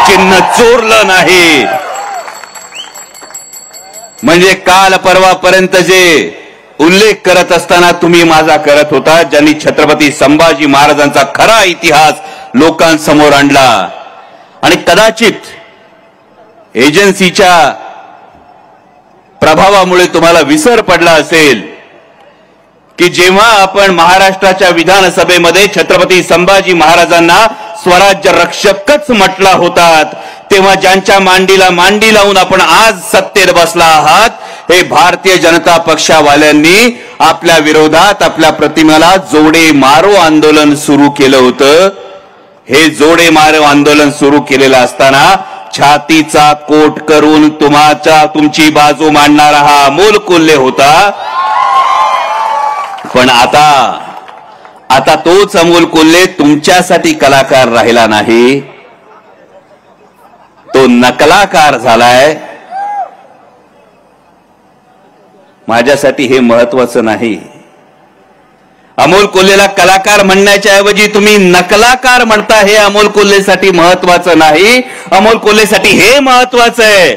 चिन्ह चोरलं नाही. म्हणजे काल परवापर्यंत जे उल्लेख करत असताना तुम्ही माझा करत होता, ज्यांनी छत्रपती संभाजी महाराजांचा खरा इतिहास लोकांसमोर आणला. आणि कदाचित एजन्सीच्या प्रभावामुळे तुम्हाला विसर पडला असेल की जेव्हा आपण महाराष्ट्राच्या विधानसभेमध्ये छत्रपती संभाजी महाराजांना स्वराज्य रक्षकच म्हटला होतात, तेव्हा ज्यांच्या मांडीला मांडी लावून आपण आज सत्तेत बसला आहात, हे भारतीय जनता पक्षावाल्यांनी आपल्या विरोधात आपल्या प्रतिमेला जोडे मारो आंदोलन सुरू केलं होतं. हे जोडे मारो आंदोलन सुरू केलेलं असताना छातीचा कोट करून तुमची बाजू मांडणारा हा अमोल कोल्हे होता. पण आता तोच अमोल कोल्हे तुमच्यासाठी कलाकार राहिला नाही, तो नकलाकार झालाय. माझ्यासाठी हे महत्वाचं नाही. अमोल कोल्हेला कलाकार म्हणण्याच्या ऐवजी तुम्ही नकलाकार म्हणता, हे अमोल कोल्हेसाठी महत्वाचं नाही. अमोल कोल्हेसाठी हे महत्वाचं आहे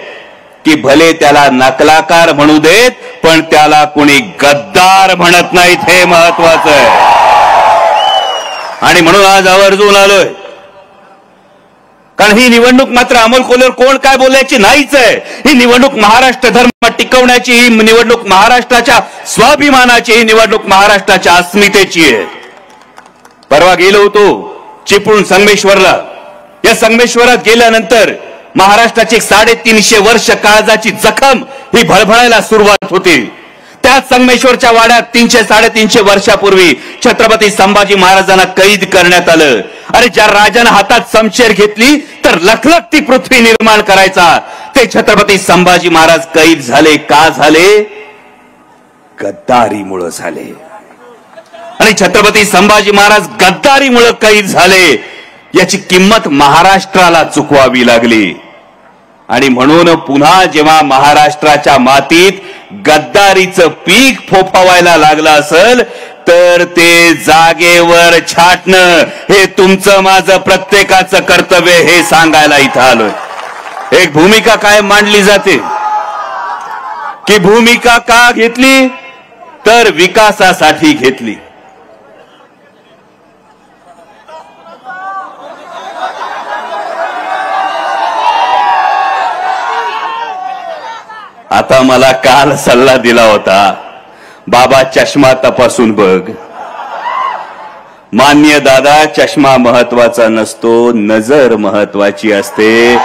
की भले त्याला नकलाकार म्हणू देत, पण त्याला कोणी गद्दार म्हणत नाहीत, हे महत्वाचं आहे. आणि म्हणून आज आवर्जून आलोय, कारण ही निवडणूक मात्र अमोल कोल्हेवर कोण काय बोलायची नाहीच आहे. ही निवडणूक महाराष्ट्र धर्म टिकवण्याची, ही निवडणूक महाराष्ट्राच्या स्वाभिमानाची, ही निवडणूक महाराष्ट्राच्या अस्मितेची आहे. परवा गेलो होतो चिपळूण संगमेश्वरला. या संगमेश्वरात गेल्यानंतर महाराष्ट्राची 350 वर्ष काळजाची जखम ही भळभळायला सुरुवात होती. त्याच संगमेश्वरच्या वाड्यात 300-350 वर्षापूर्वी छत्रपती संभाजी महाराजांना कैद करण्यात आलं. अरे ज्या राजानं हातात शमशेर घेतली तर लखलखती पृथ्वी निर्माण करायचा, ते छत्रपती संभाजी महाराज कैद झाले. का झाले? गद्दारीमुळे झाले. आणि छत्रपती संभाजी महाराज गद्दारीमुळे कैद झाले, याची किंमत महाराष्ट्राला चुकवावी लागली. आणि म्हणून पुन्हा जेव्हा महाराष्ट्राच्या मातीत गद्दारीचं पीक फोफावायला लागलं असेल, तर ते जागेवर छाटणं हे तुमचं माझं प्रत्येकाचं कर्तव्य, हे सांगायला इथं आलोय. एक भूमिका काय मांडली जाते की भूमिका का घेतली, तर विकासासाठी घेतली. आता मला काल सल्ला दिला होता, बाबा चष्मा तपासून बघ. मान्य दादा, चष्मा महत्वाचा नसतो, नजर महत्वाची असते.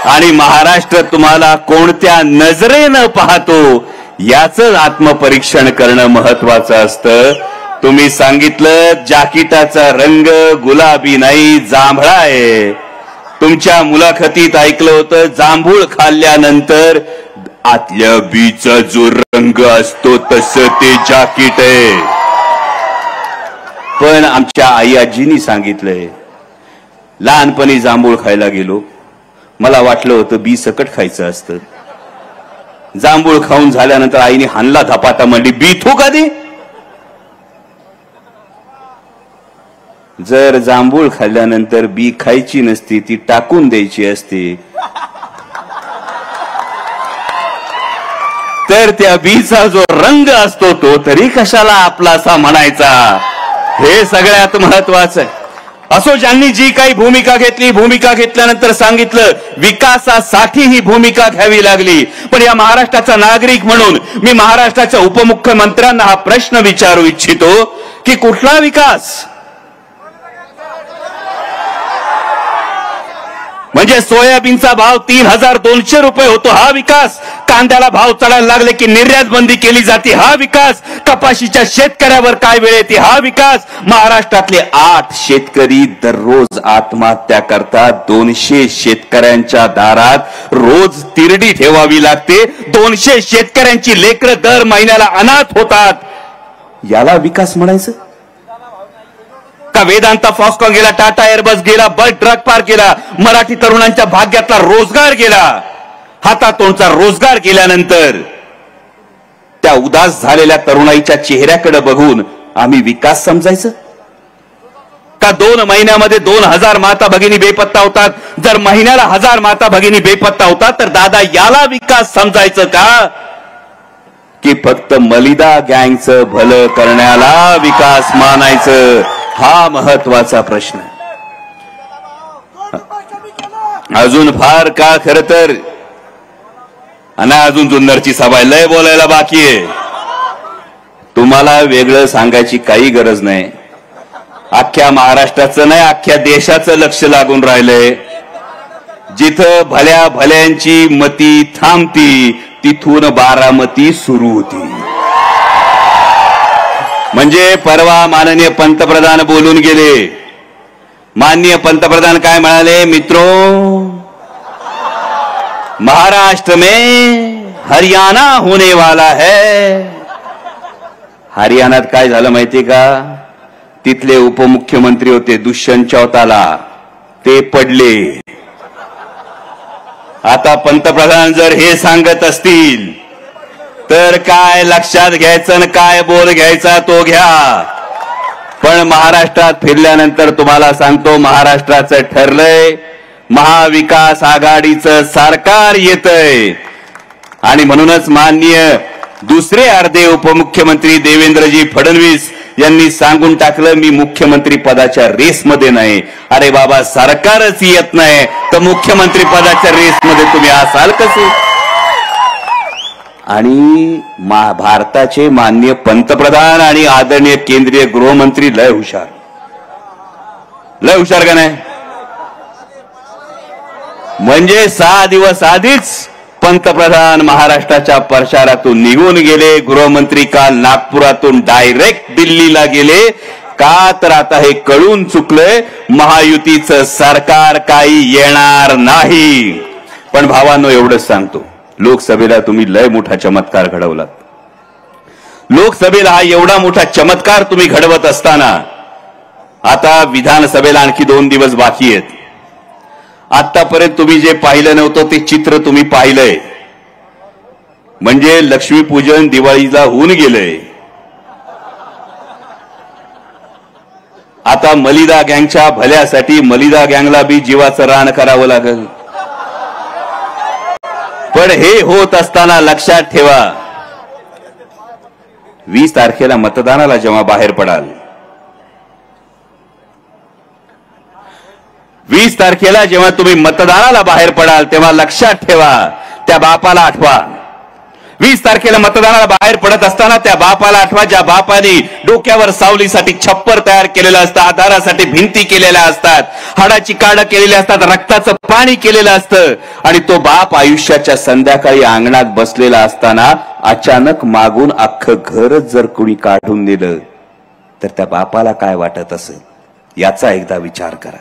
आणि महाराष्ट्र तुम्हाला कोणत्या नजरेनं पाहतो याचं आत्मपरीक्षण करणं महत्वाचं असतं. तुम्ही सांगितलं जाकीटाचा रंग गुलाबी नाही, जांभळा आहे. तुमच्या मुलाखतीत ऐकलं होतं, जांभूळ खाल्ल्यानंतर आतल्या बीचा जो रंग असतो तसं ते जाकीट आहे. पण आमच्या आई आजींनी सांगितलंय, लहानपणी जांभूळ खायला गेलो, मला वाटलं होतं बी सकट खायचं असतं. जांभूळ खाऊन झाल्यानंतर आईने हानला धपाटा, म्हणली बी थू का दे. जर जांभूळ खाल्ल्यानंतर बी खायची नसती, ती टाकून द्यायची असती, तर त्या बीचा जो रंग असतो तो तरी कशाला आपलासा म्हणायचा, हे सगळ्यात महत्वाचं आहे. असो, ज्यांनी जी काही भूमिका घेतली, भूमिका घेतल्यानंतर सांगितलं विकासासाठी ही भूमिका घ्यावी लागली. पण या महाराष्ट्राचा नागरिक म्हणून मी महाराष्ट्राच्या उपमुख्यमंत्र्यांना हा प्रश्न विचारू इच्छितो की कुठला विकास? म्हणजे सोयाबीनचा भाव 3200 रुपये होतो, हा विकास? कांद्याला भाव चढायला लागले की निर्यात बंदी केली जाते, हा विकास? कपाशीच्या शेतकऱ्यावर काय वेळ येते, हा विकास? महाराष्ट्रातले 8 शेतकरी दररोज आत्महत्या करतात. 200 शेतकऱ्यांच्या दारात रोज तिरडी ठेवावी लागते. 200 शेतकऱ्यांची लेकरं दर महिन्याला अनाथ होतात. याला विकास म्हणायचं का? वेदांता फॉक्सकॉन गेला, टाटा एअरबस गेला, बस ड्रग पार्क गेला, मराठी तरुणांच्या भाग्यातला रोजगार गेला. हातातोंडचा रोजगार गेल्यानंतर त्या उदास झालेल्या तरुणाईच्या चेहऱ्याकडे बघून आम्ही विकास समजायचं? का 2 महिन्यामध्ये 2000 माता भगिनी बेपत्ता होतात? जर महिन्याला 1000 माता भगिनी बेपत्ता होतात तर दादा याला विकास समजायचं का? की फक्त मलिदा गँगचं भलं करण्याला विकास मानायचं? हा महत्वाचा प्रश्न. अजून फार का खर तर आणि अजून जुन्नरची सभा लय बोलायला बाकी आहे. तुम्हाला वेगळं सांगायची काही गरज नाही. अख्ख्या महाराष्ट्राचं नाही अख्ख्या देशाचं लक्ष लागून राहिलंय. जिथं भल्या भल्यांची मती थांबती तिथून बारामती सुरू होती. म्हणजे परवा माननीय पंतप्रधान बोलून गेले. माननीय पंतप्रधान काय म्हणाले? मित्रों, महाराष्ट्र में हरियाणा होने वाला है. हरियाणात काय झालं माहिती का? तिथले उपमुख्यमंत्री होते दुष्यंत चौताला, ते पडले. आता पंतप्रधान जर हे सांगत असतील तर काय लक्षात घ्यायचं आणि काय बोल घ्यायचा तो घ्या. पण महाराष्ट्रात फिरल्यानंतर तुम्हाला सांगतो, महाराष्ट्राचं ठरलंय, महाविकास आघाडीचं सरकार येतंय. आणि म्हणूनच माननीय दुसरे अर्धे उपमुख्यमंत्री देवेंद्रजी फडणवीस यांनी सांगून टाकलं, मी मुख्यमंत्री पदाच्या रेसमध्ये नाही. अरे बाबा, सरकारच येत नाही तर मुख्यमंत्री पदाच्या रेसमध्ये तुम्ही असाल कसे? आणि भारताचे माननीय पंतप्रधान आणि आदरणीय केंद्रीय गृहमंत्री लय हुशार का नाही? म्हणजे 6 दिवस आधीच पंतप्रधान महाराष्ट्राच्या प्रचारातून निघून गेले. गृहमंत्री काल नागपुरातून डायरेक्ट दिल्लीला गेले. का तर आता हे कळून चुकलंय, महायुतीचं सरकार काही येणार नाही. पण भावांनो, एवढंच सांगतो, लोकसभेला तुम्ही लय मोठा चमत्कार घडवलात. लोकसभेला हा एवढा मोठा चमत्कार तुम्ही घडवत असताना आता विधानसभेला आणखी 2 दिवस बाकी आहेत. आतापर्यंत तुम्ही जे पाहिलं नव्हतं ते चित्र तुम्ही पाहिलंय. म्हणजे लक्ष्मीपूजन दिवाळीला होऊन गेलंय. आता मलिदा गँगच्या भल्यासाठी मलिदा गँगला बी जीवाचं रान करावं लागेल. पण हे होत असताना लक्षात ठेवा, 20 तारखेला मतदानाला जेव्हा बाहेर पडाल, 20 तारखेला जेव्हा तुम्ही मतदानाला बाहेर पडाल तेव्हा लक्षात ठेवा, त्या बापाला आठवा. 20 तारखेला मतदानाला बाहेर पडत असताना त्या बापाला आठवा, ज्या बापाने डोक्यावर सावलीसाठी छप्पर तयार केलेलं असतं, आधारासाठी भिंती केलेल्या असतात, हाडाची काढ केलेली असतात, रक्ताचं पाणी केलेलं असतं. आणि तो बाप आयुष्याच्या संध्याकाळी अंगणात बसलेला असताना अचानक मागून अख्खं घरच जर कोणी काढून दिलं तर त्या बापाला काय वाटत असेल याचा एकदा विचार करा.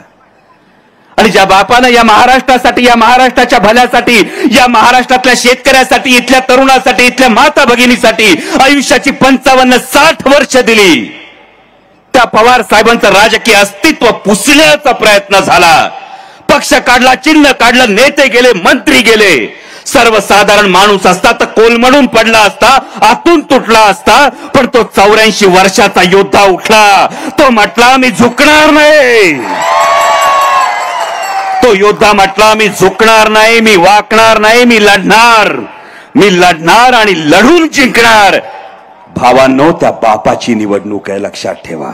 आणि ज्या बापानं या महाराष्ट्रासाठी, या महाराष्ट्राच्या भल्यासाठी, या महाराष्ट्रातल्या शेतकऱ्यासाठी, इथल्या तरुणासाठी, इथल्या माता भगिनीसाठी आयुष्याची 55-60 वर्ष दिली, त्या पवार साहेबांचं राजकीय अस्तित्व पुसण्याचा प्रयत्न झाला. पक्ष काढला, चिन्ह काढलं, नेते गेले, मंत्री गेले. सर्वसाधारण माणूस असता तर कोलमडून पडला असता, आतून तुटला असता. पण तो 84 वर्षाचा योद्धा उठला. तो म्हटला, मी झुकणार नाही. तो योद्धा म्हटला, मी झुकणार नाही, मी वाकणार नाही, मी लढणार आणि लढून जिंकणार. भावांनो, त्या बापाची निवडणूक आहे, लक्षात ठेवा.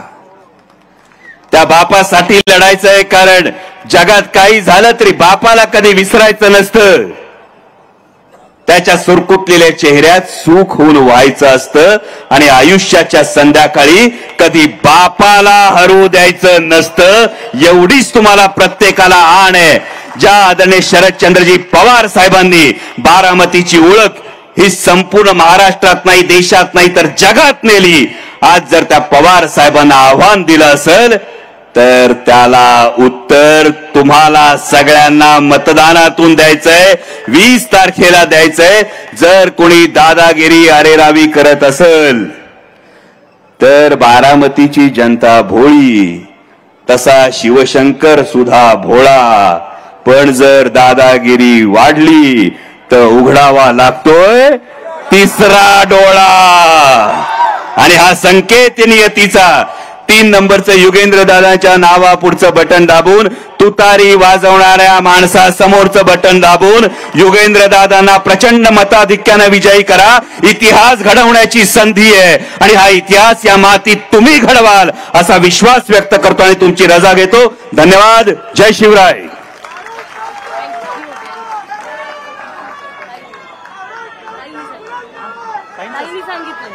त्या बापासाठी लढायचंय, कारण जगात काही झालं तरी बापाला कधी विसरायचं नसतं. त्याच्या सुरकुतलेल्या चेहऱ्यात सुख होऊन व्हायचं असतं. आणि आयुष्याच्या संध्याकाळी कधी बापाला हरवू द्यायचं नसतं. एवढीच तुम्हाला प्रत्येकाला आण आहे. ज्या आदरणीय शरदचंद्रजी पवार साहेबांनी बारामतीची ओळख ही संपूर्ण महाराष्ट्रात नाही, देशात नाही तर जगात नेली. आज जर त्या पवार साहेबांना आव्हान दिलं असेल तर त्याला उत्तर तुम्हाला सगळ्यांना मतदानातून द्यायचंय, 20 तारखेला द्यायचंय. जर कोणी दादागिरी अरेरावी करत असेल तर बारामतीची जनता भोळी, तसा शिवशंकर सुद्धा भोळा. पण जर दादागिरी वाढली तर उघडावा लागतोय तिसरा डोळा. आणि हा संकेत नियतीचा 3 नंबरचं युगेंद्र दादाच्या नावापुढचं बटन दाबून तुतारी वाजवणाऱ्या माणसासमोरचं बटन दाबून युगेंद्र दादांना प्रचंड मताधिक्याने विजयी करा. इतिहास घडवण्याची संधी आहे आणि हा इतिहास या मातीत तुम्ही घडवाल असा विश्वास व्यक्त करतो आणि तुमची रजा घेतो. धन्यवाद. जय शिवराय. सांगितलं